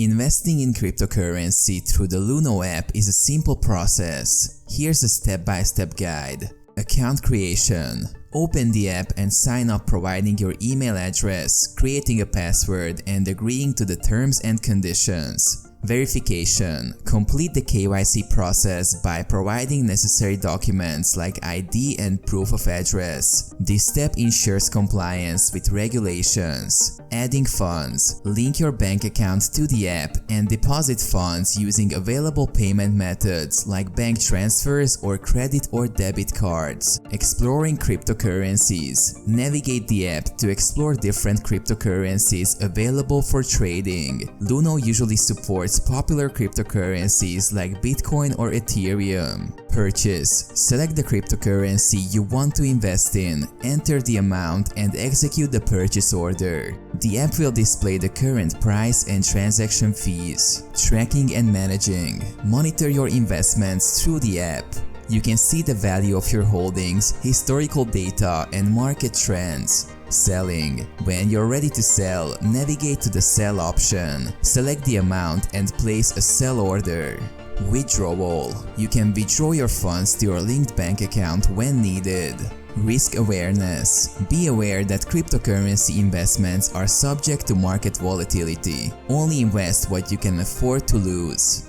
Investing in cryptocurrency through the Luno app is a simple process. Here's a step-by-step guide. Account creation. Open the app and sign up providing your email address, creating a password, and agreeing to the terms and conditions. Verification. Complete the KYC process by providing necessary documents like ID and proof of address. This step ensures compliance with regulations. Adding funds. Link your bank account to the app and deposit funds using available payment methods like bank transfers or credit or debit cards. Exploring cryptocurrencies. Navigate the app to explore different cryptocurrencies available for trading. Luno usually supports popular cryptocurrencies like Bitcoin or Ethereum. Purchase. Select the cryptocurrency you want to invest in, enter the amount, and execute the purchase order. The app will display the current price and transaction fees. Tracking and managing. Monitor your investments through the app. You can see the value of your holdings, historical data, and market trends. Selling. When you're ready to sell, navigate to the sell option. Select the amount and place a sell order. Withdrawal. You can withdraw your funds to your linked bank account when needed. Risk awareness. Be aware that cryptocurrency investments are subject to market volatility. Only invest what you can afford to lose.